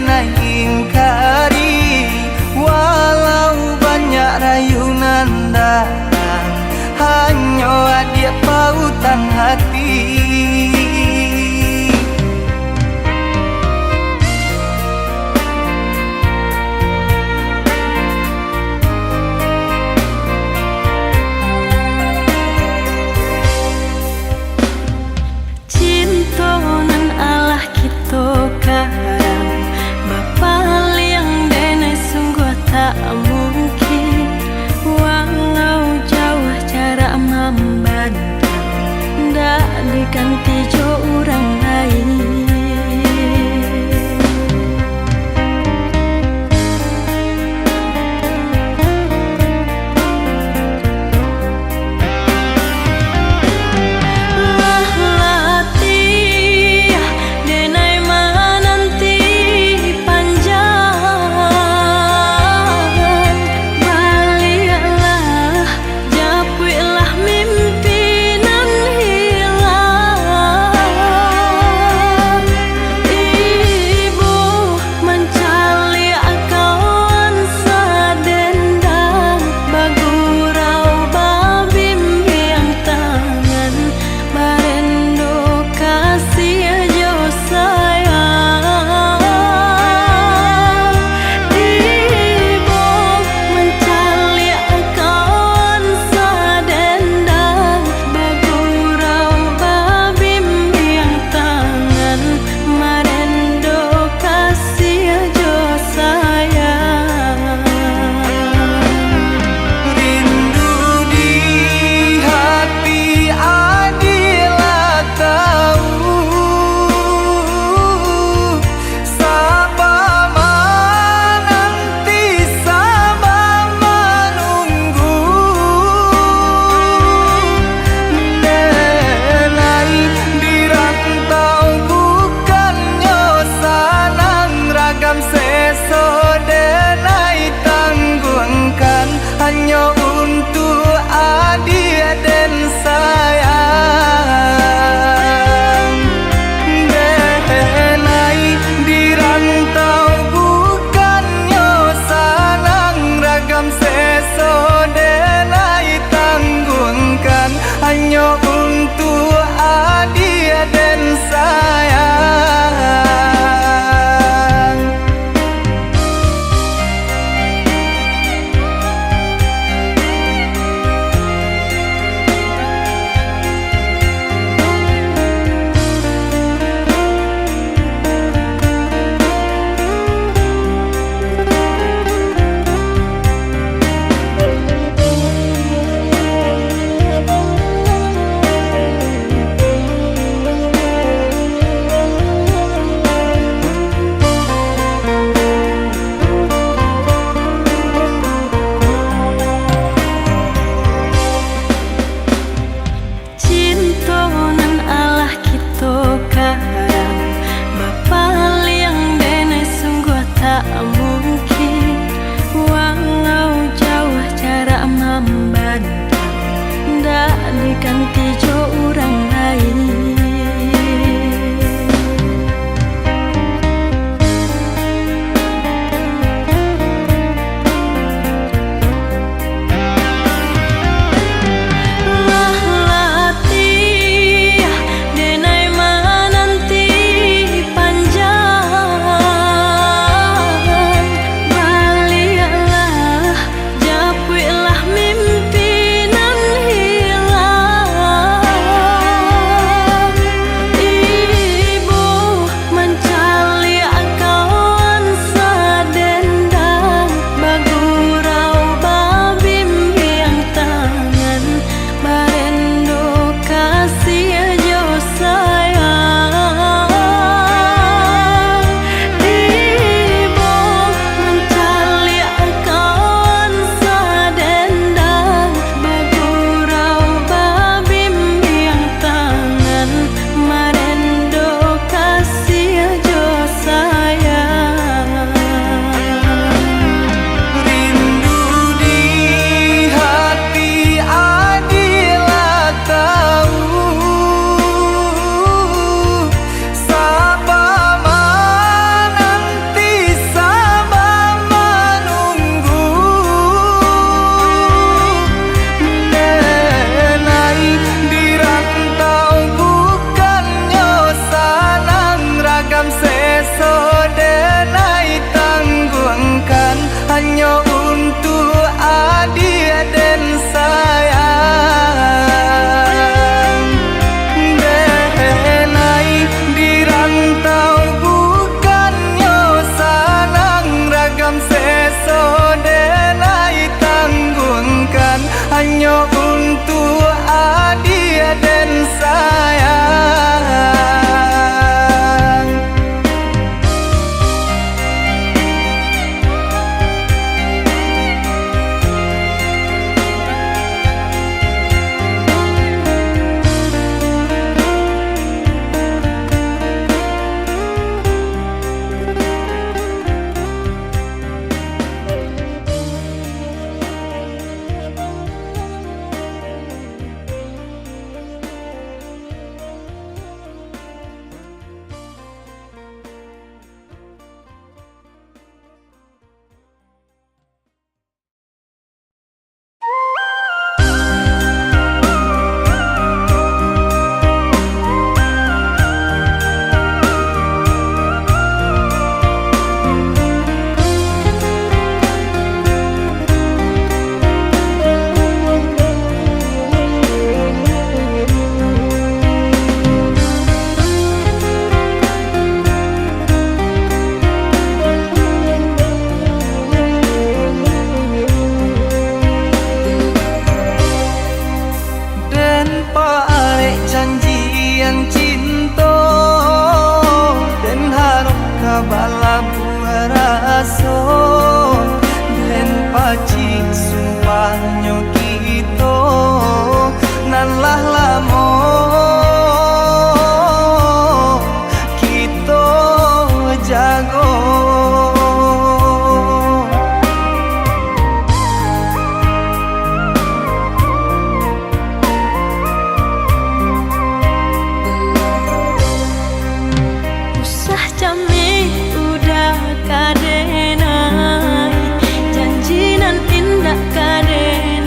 kena ingkari, walau banyak rayunan datang, hanya dia pautan hati. Cinta nan Allah kita karang aso den paci sumpah nyokito nan lah lamo kito jago. Usah cami udah kadenai janji nan indah kadenai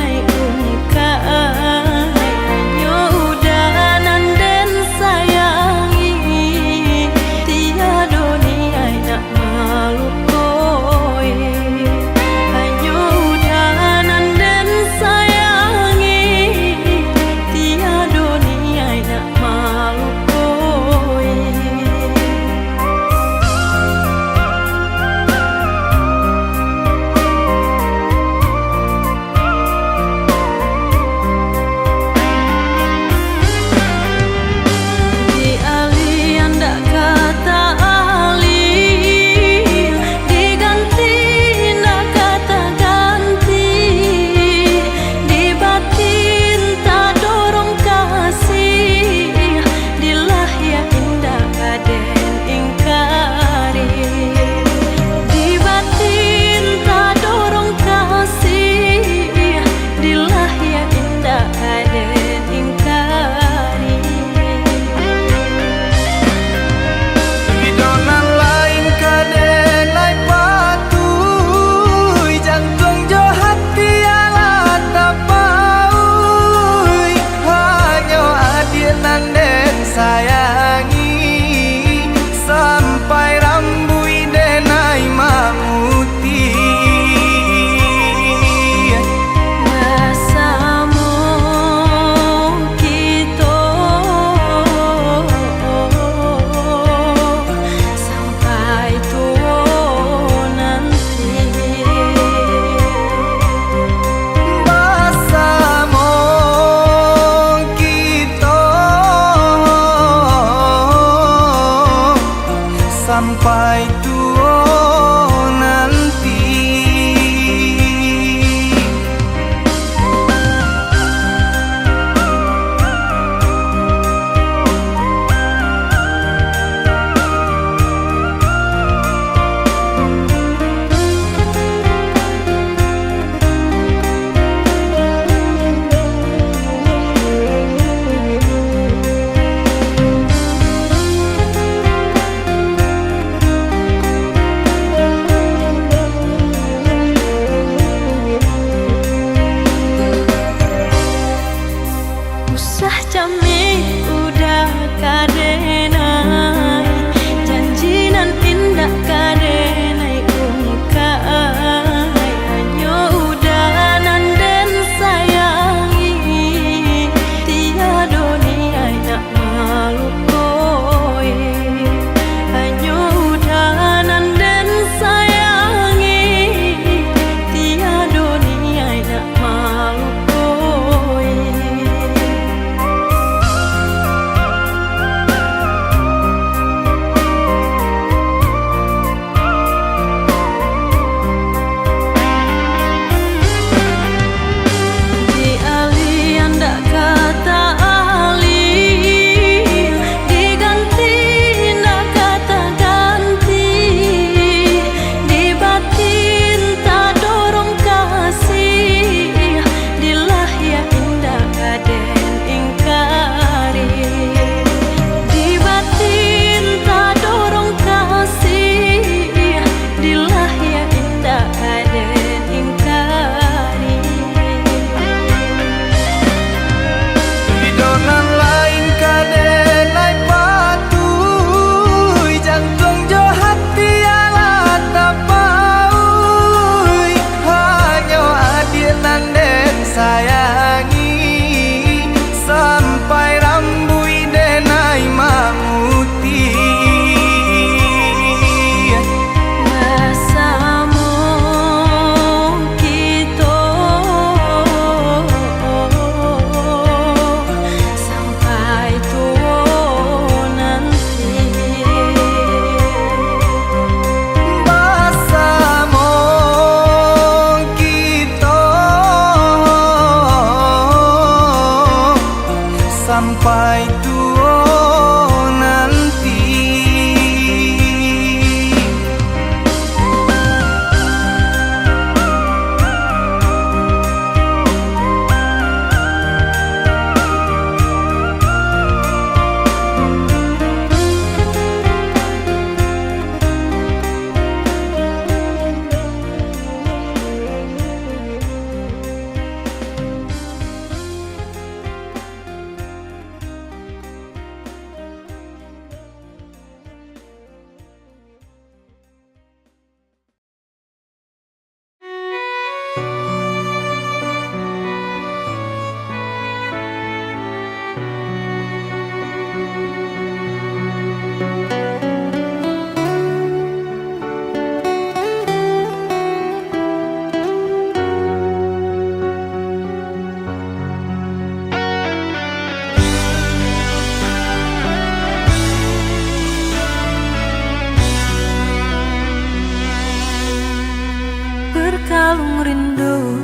relung rindu.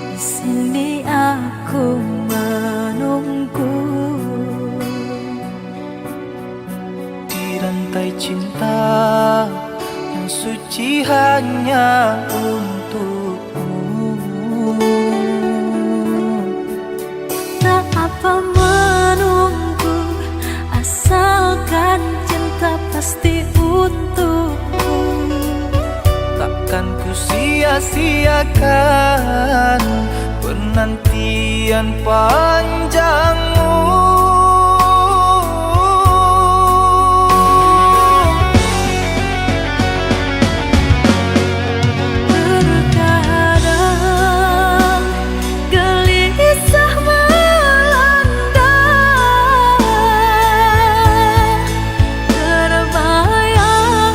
Di sini aku menunggu. Di rantai cinta yang suci hanya untukmu. Tak apa menunggu, asalkan cinta pasti untukku. Takkan ku sia-siakan penantian panjangmu. Terkadang gelisah melanda, terbayang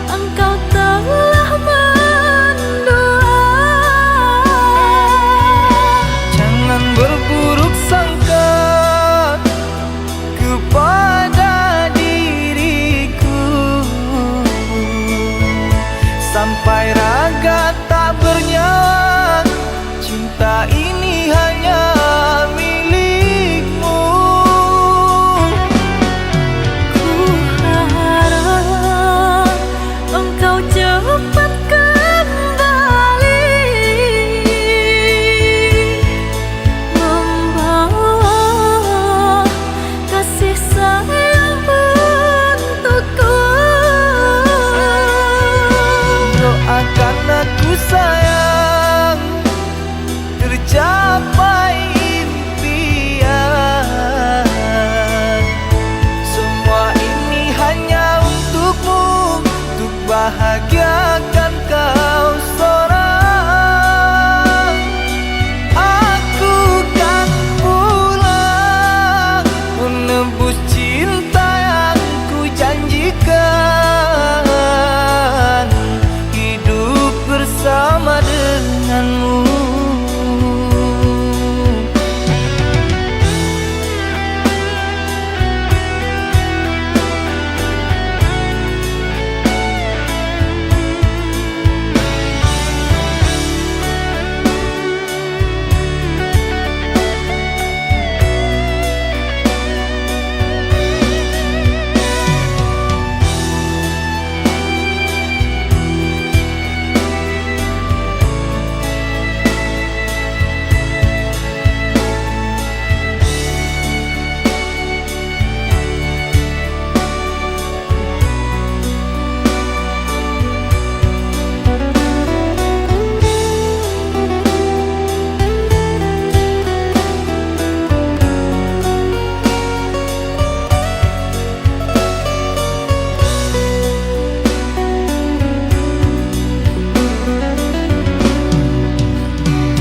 engkau telah mendua. Jangan berburuk sangka kepada diriku, sampai raga tak bernyawa. Cinta ini hanya milikmu. Ku harap engkau cepat kembali, membawa kasih sayang untukku. Doakan aku sayang, tercapai impian. Semua ini hanya untukmu, untuk bahagiakan kau seorang. Aku kan pulang menebus cinta yang ku janjikan, hidup bersama denganmu.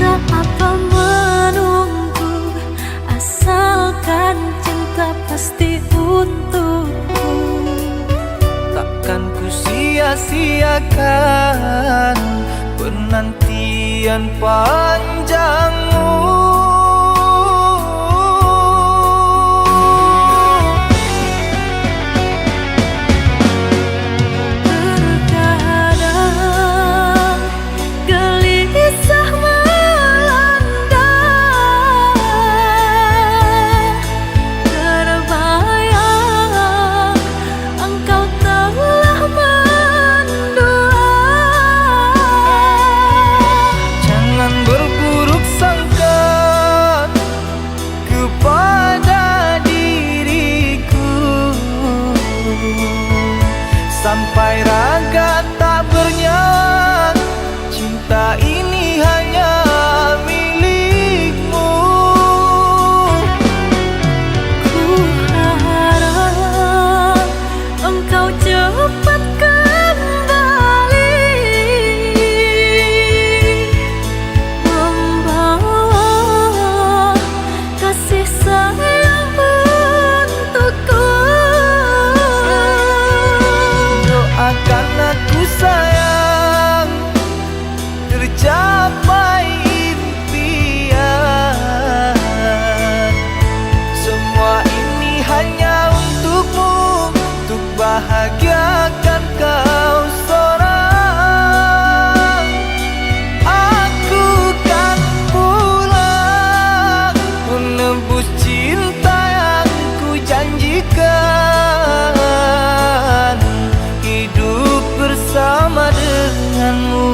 Tak apa menunggu, asalkan cinta pasti untukku. Takkan ku sia-siakan penantian panjangmu. Terkadang gelisah melanda, terbayang engkau telah mendua. Jangan berburuk sangka kepada diriku, sampai raga tak bernyawa. Cinta ini hanya milikmu. Ku harap engkau cepat kembali, membawa kasih sayang untukku. Doakan aku sayang, bersama denganmu.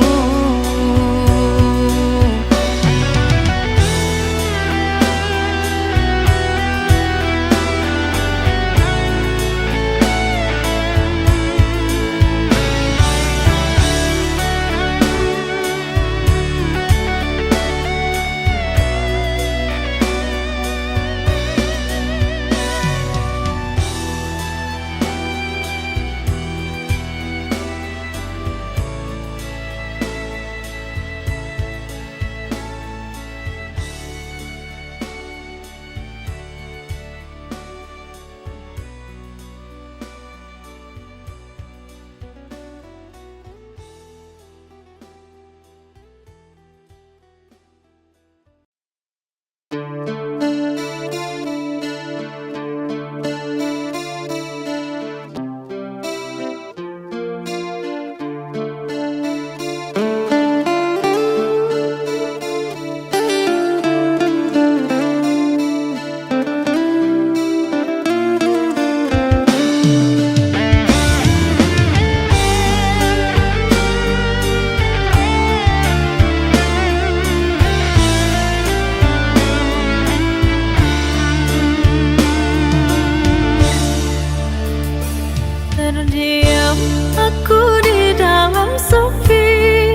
Terdiam aku di dalam sepi,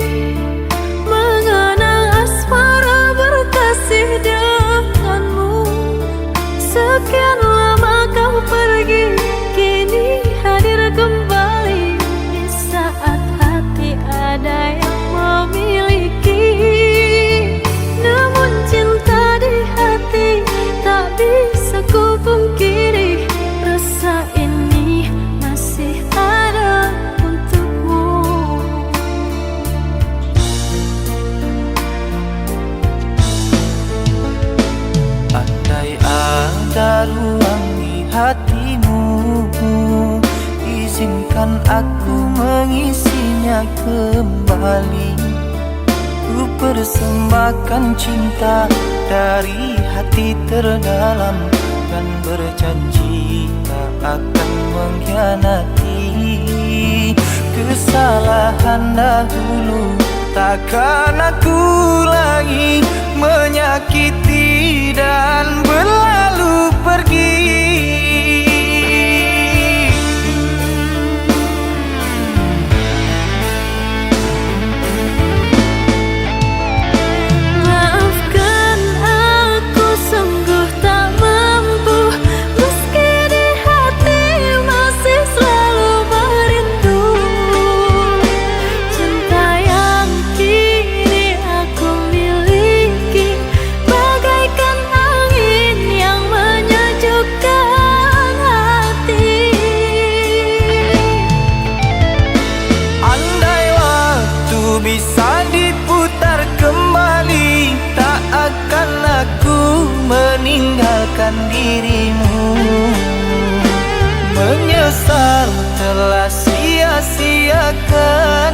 mengenang asmara berkasih denganmu. Sekian lama kau pergi, kini hadir kembali di saat hati ada yang memiliki. Namun cinta di hati tak bisa ku pungkiri, rasa ini masih ada untukmu. Andai ada ruang di hatimu, izinkan aku mengisinya kembali. Ku persembahkan cinta dari hati terdalam, dan berjanji tak akan mengkhianati. Kesalahan dahulu takkan aku lagi menyakiti dan berlalu pergi. Maafkan aku sungguh tak mampu, meski di hati masih selalu merindu. Cinta yang kini aku miliki bagaikan angin yang menyejukkan hati. Andai waktu bisa diputar kembali, tak akan aku meninggalkan dirimu. Menyesal telah sia-siakan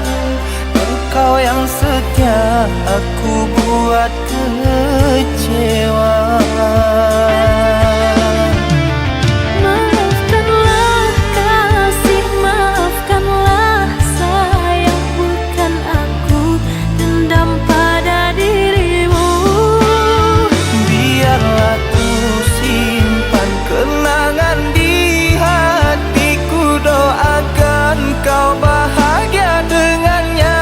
engkau yang setia, aku buat kecewa. Maafkanlah kasih, maafkanlah sayang, bukan aku dendam pada dirimu. Biarlah ku simpan kenangan di hatiku, doakan kau bahagia dengannya.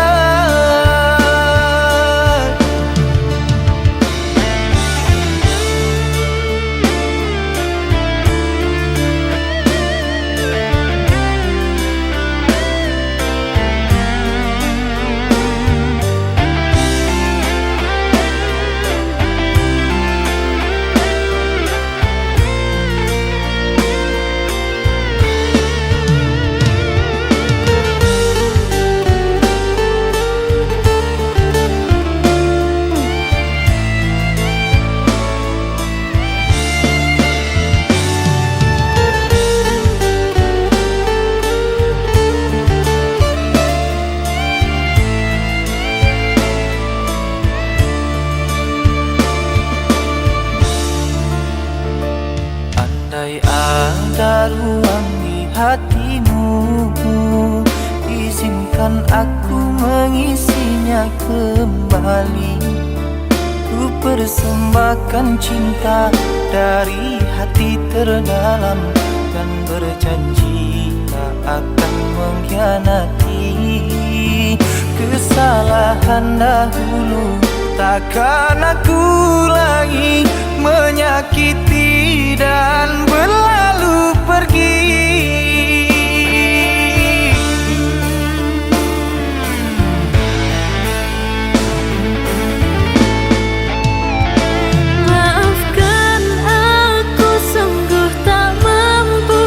Biarkan aku mengisinya kembali. Ku persembahkan cinta dari hati terdalam, dan berjanji tak akan mengkhianati. Kesalahan dahulu takkan aku ulangi, menyakiti dan berlalu pergi. Maafkan aku sungguh tak mampu,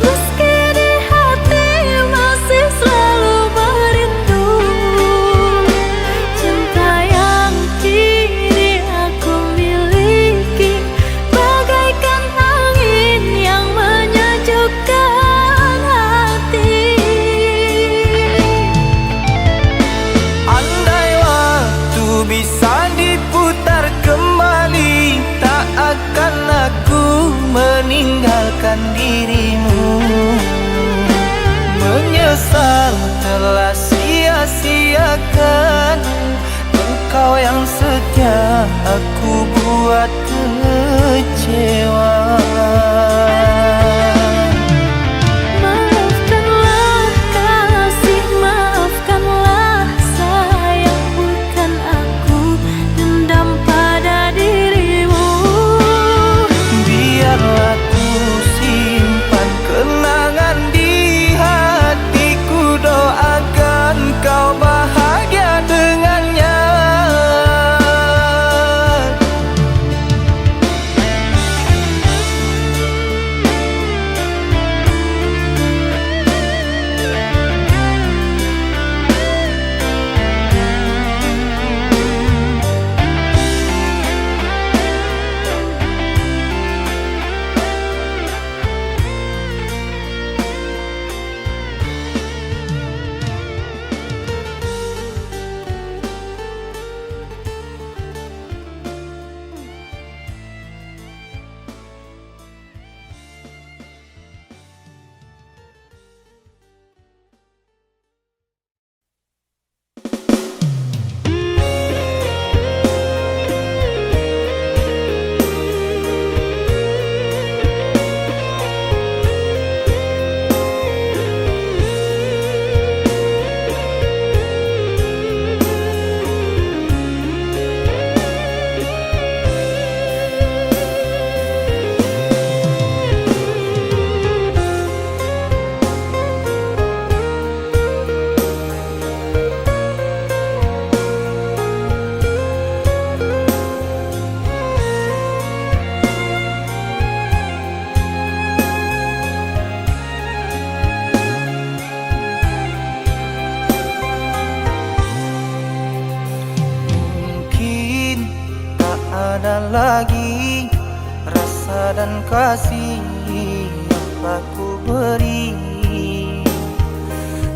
meski di hati masih selalu merindu. Cinta yang kini aku miliki bagaikan angin yang menyejukkan hati. Andai waktu bisa diputar kembali, tak akan aku meninggalkan dirimu. Menyesal telah sia-siakan engkau yang setia, aku buat kecewa. Maafkanlah kasih, maafkanlah sayang, bukan aku dendam pada dirimu. Biarlah ku simpan kenangan di hatiku, doakan kau bahagia dengannya. Mungkin tak ada lagi rasa dan kasih yang aku beri.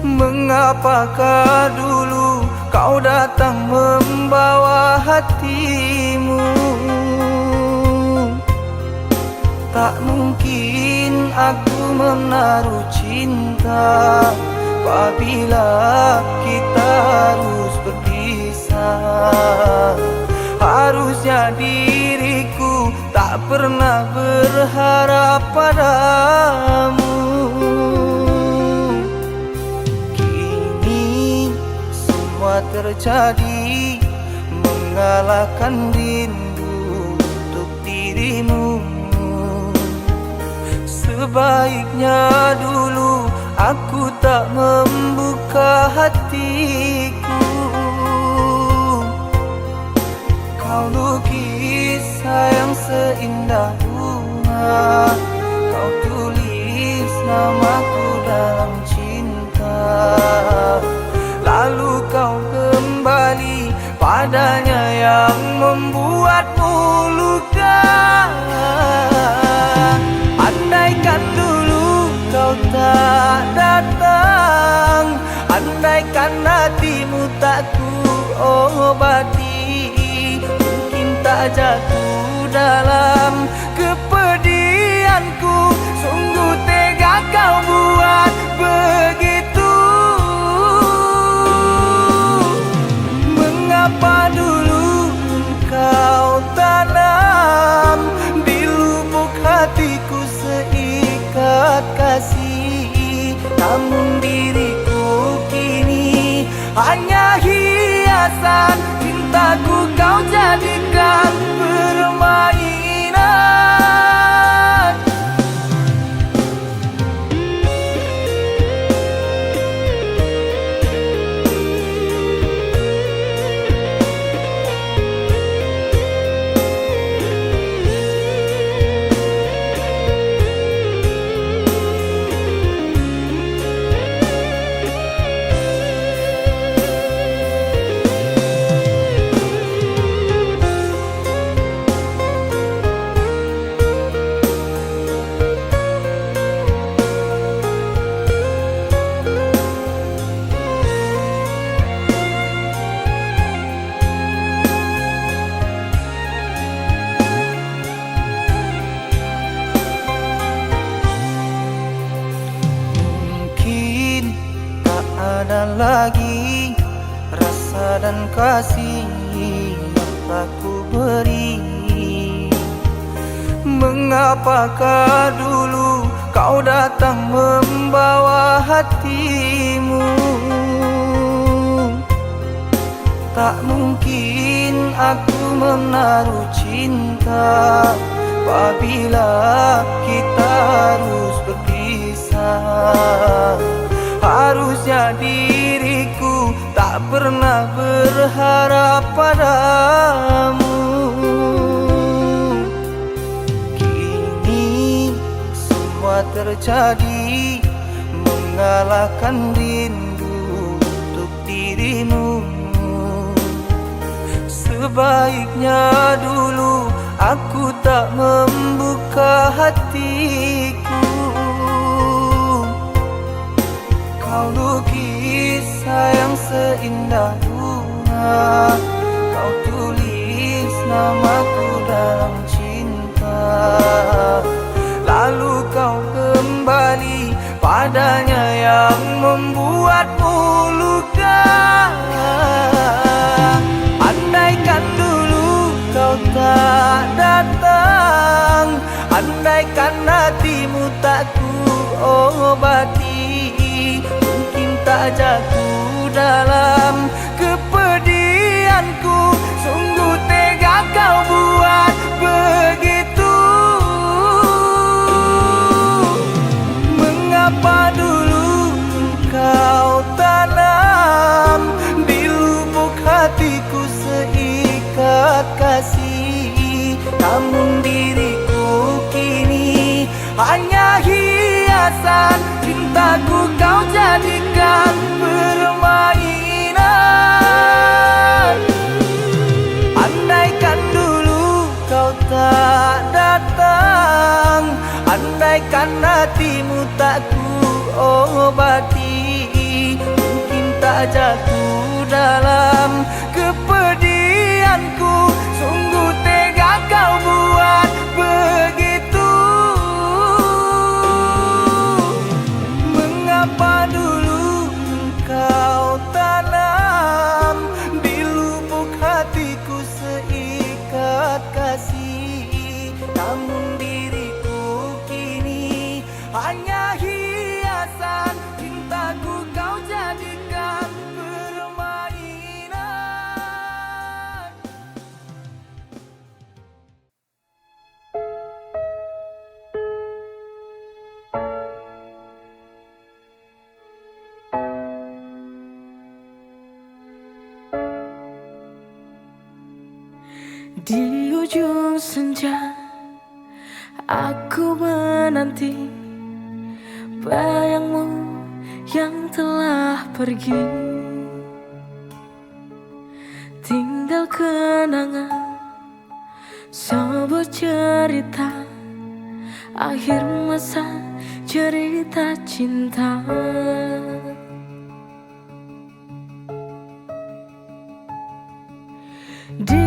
Mengapakah dulu kau datang membawa hatimu? Tak mungkin aku menaruh cinta apabila kita harus berpisah. Harusnya diriku tak pernah berharap padamu. Kini semua terjadi, mengalahkan rindu untuk dirimu. Sebaiknya dulu aku tak membuka hatiku. Kau lukis sayang seindah bunga, kau tulis namaku dalam cinta. Lalu kau kembali padanya yang membuatmu luka. Andaikan dulu kau tak datang, andaikan hatimu tak ku obati, mungkin tak jatuh dalam kepedihanku. Sungguh tega kau buat begitu. hanya hiasan. Cintaku kau jadikan permainan. Ada lagi rasa dan kasih yang tak ku beri. Mengapakah dulu kau datang membawa hatimu? Tak mungkin aku menaruh cinta apabila kita harus berpisah. Harusnya diriku tak pernah berharap padamu. Kini semua terjadi, mengalahkan rindu untuk dirimu. Sebaiknya dulu aku tak membuka hatiku. Kau lukis sayang seindah bunga, kau tulis namaku dalam cinta. Lalu kau kembali padanya yang membuatmu luka. Andaikan dulu kau tak datang, andaikan hatimu tak ku obati, tak jatuh dalam kepedihanku. Sungguh tega kau buat begitu. Mengapa dulu kau tanam di lubuk hatiku seikat kasih? Namun diriku kini hanya hiasan. Cintaku kau jadikan permainan. Andaikan dulu kau tak datang, andaikan hatimu tak ku obati, mungkin tak jatuh dalam kepedihanku. Sungguh tega kau buat begitu. Mengapa dulu kau tanam di lubuk hatiku seikat kasih? Namun diriku kini hanya hiasan. Cintaku kau jadikan permainan. Di ujung senja aku menanti bayangmu yang telah pergi. Tinggal kenangan sebuah cerita akhir masa cerita cinta. Di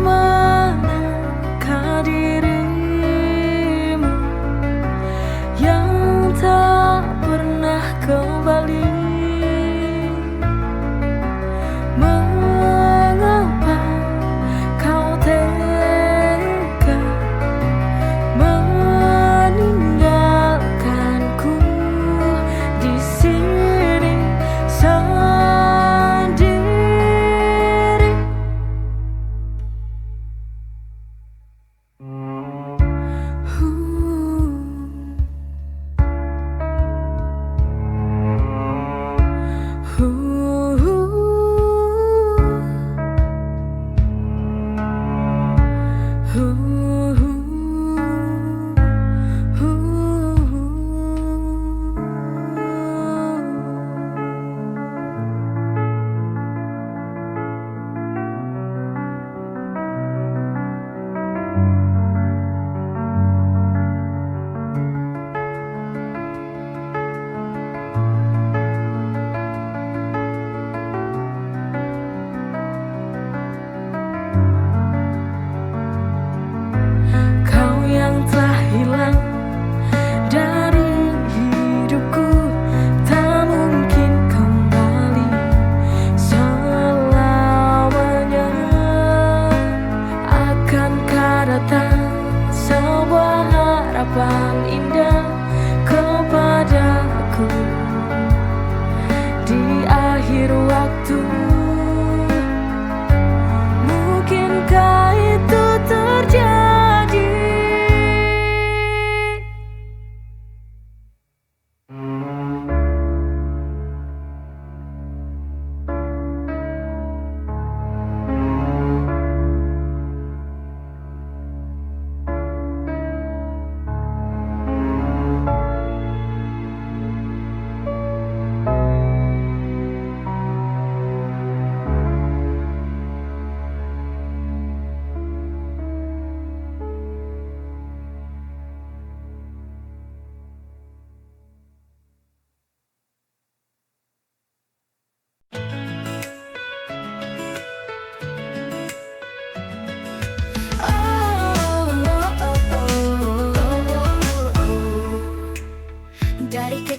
manakah dirimu yang tak pernah kembali? Mengapa kau tega meninggalkanku di sini? Sayang,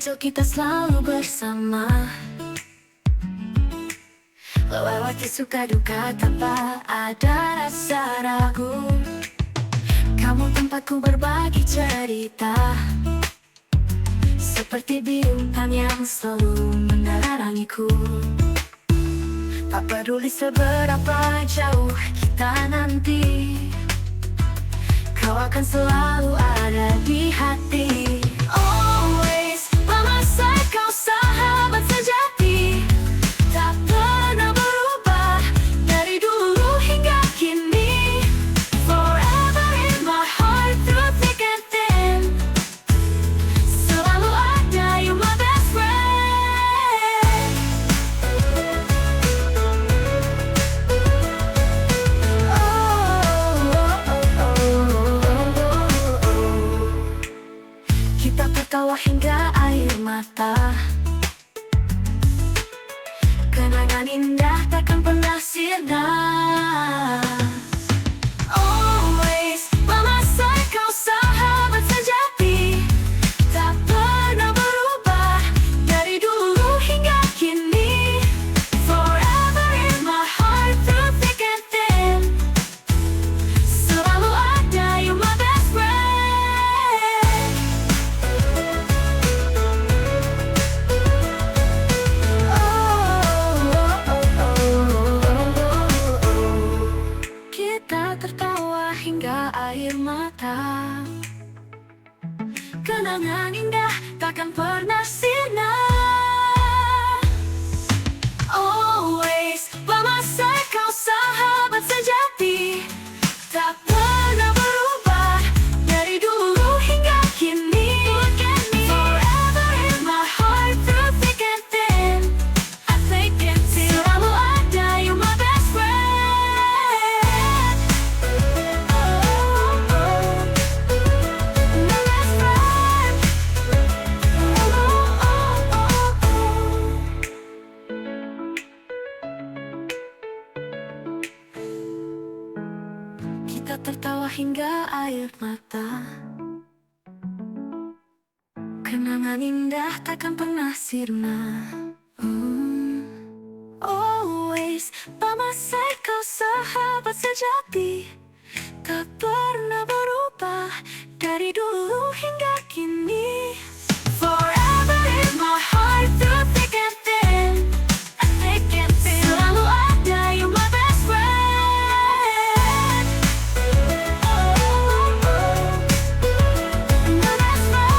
kecil kita selalu bersama, lewati suka duka tanpa ada rasa ragu. Kamu tempatku berbagi cerita, seperti bintang yang selalu menerangiku. Tak peduli seberapa jauh kita nanti, kau akan selalu ada di hati. Always, lama saya kau sahabat sejati, tak pernah berubah dari dulu hingga kini. Forever in my heart, through thick and thin, selalu ada, you my best friend. Kita tertawa hingga air mata, kenangan indah takkan pernah sirna. Always, lama saya kau sahabat sejati, tak pernah berubah dari dulu hingga kini. Forever in my heart, through thick and thin, selalu ada, you my best friend. Kita tertawa hingga air mata, kenangan indah takkan pernah sirna. Always, lama saya kau sahabat sejati, tak pernah berubah dari dulu hingga kini. Forever in my heart, through thick and thin, I think it's selalu ada, you my best friend. My best friend. Kita tertawa hingga air mata, kenangan indah takkan pernah sirna. Always, lama saya kau sahabat sejati, tak pernah berubah dari dulu hingga kini. Forever in my heart, through thick and thin, selalu ada, you my best friend. My best friend.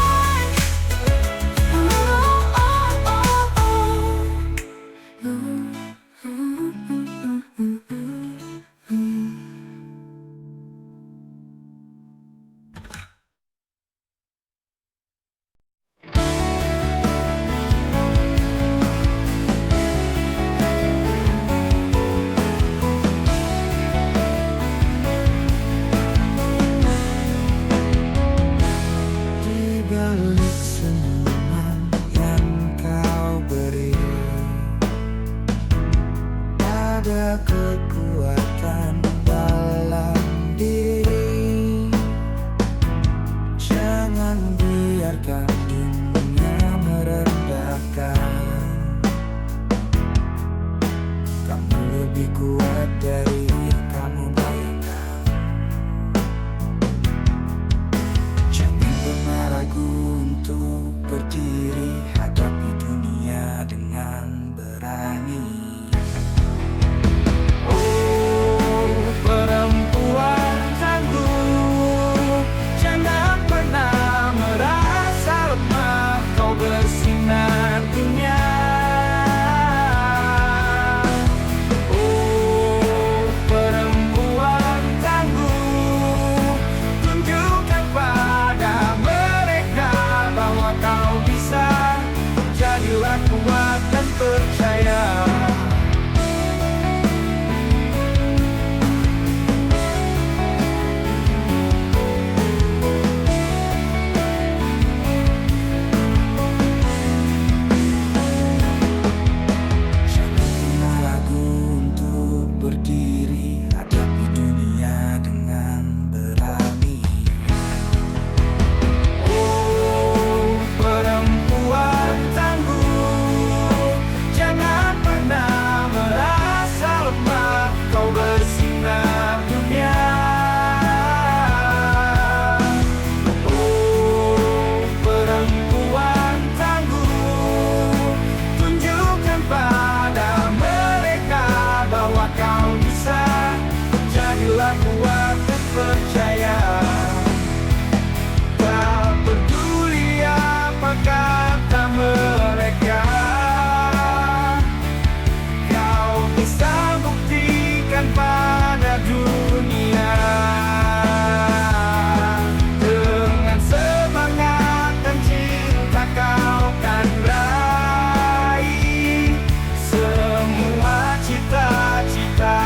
Di balik senyuman yang kau beri, ada kekuatan dalam diri. Jangan biarkan dunia merendahkan. Kamu lebih kuat dari yang kamu bayangkan. Jangan pernah ragu untuk berdiri, hadapi dunia dengan berani. Oh, perempuan tangguh, jangan pernah merasa lemah, kau bersinar dunia. Oh, bisa buktikan pada dunia. Dengan semangat dan cinta kau kan raih semua cita-cita.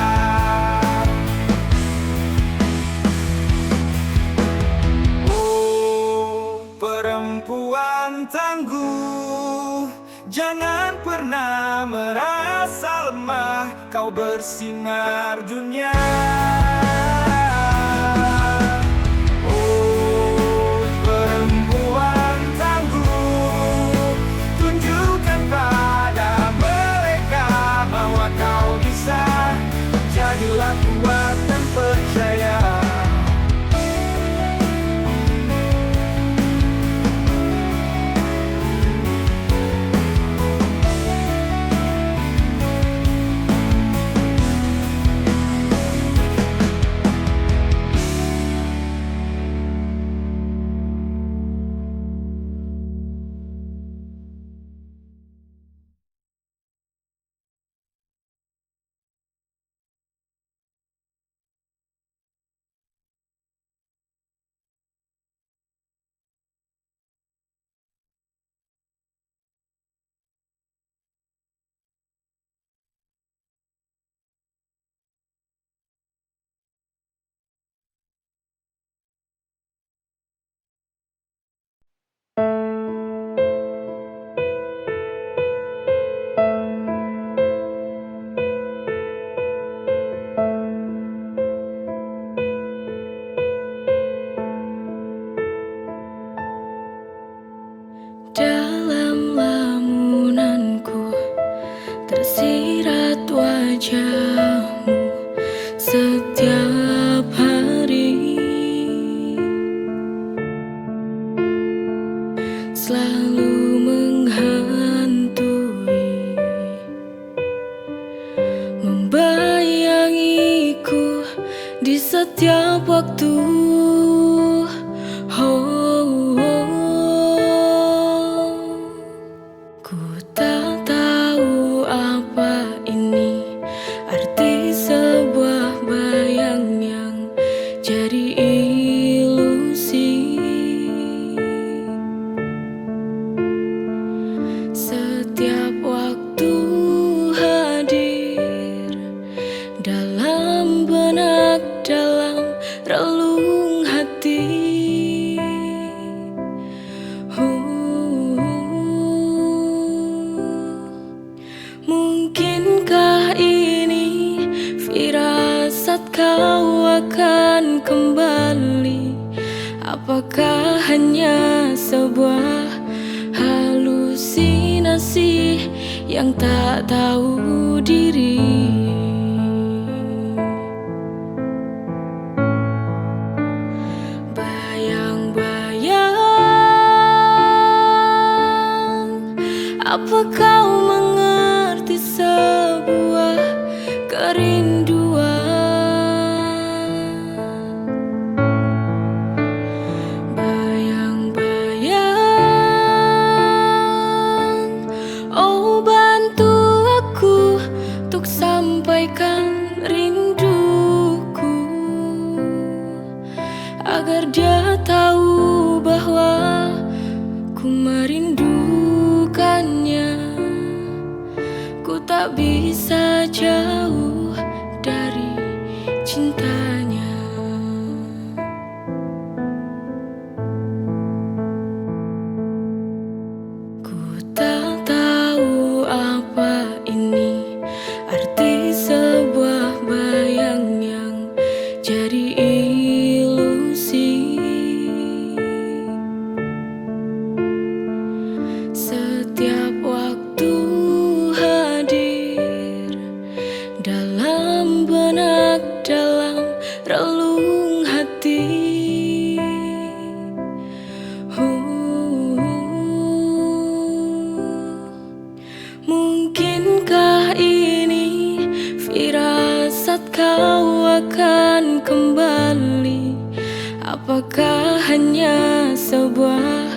Oh, perempuan tangguh, jangan pernah merasa lemah, kau bersinar dunia. Oh, perempuan tangguh, tunjukkan pada mereka bahwa kau bisa. Jadilah kuat dan percaya. Dalam lamunanku tersirat wajahmu setiap hari, selalu menghantui, membayangiku di setiap waktu. Setiap waktu hadir dalam benak, dalam relung hati. Mungkinkah ini firasat kau akan kembali? Apakah hanya sebuah halusinasi yang tak tahu diri? Bayang-bayang, apa kau mengerti sebuah kerinduan? Sampaikan rinduku agar dia tahu bahwa ku merindukannya. Ku tak bisa jauh dari cintanya. Ku tak tahu apa ini arti sebuah bayang yang jadi ilusi. Setiap waktu hadir dalam benak, dalam relung hati. Mungkinkah ini firasat kau akan kembali? Apakah hanya sebuah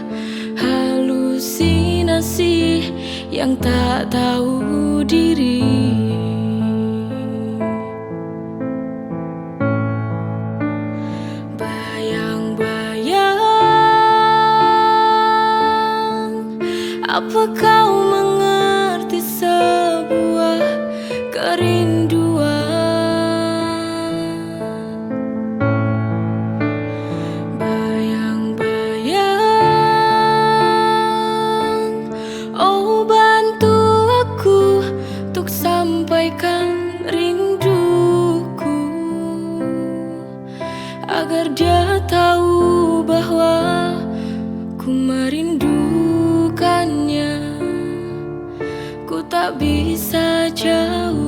halusinasi yang tak tahu diri? Apa kau mengerti sebuah kerinduan? Bayang-bayang, oh bantu aku untuk sampaikan rinduku, agar dia tahu bahwa ku merindukannya. Ku tak bisa jauh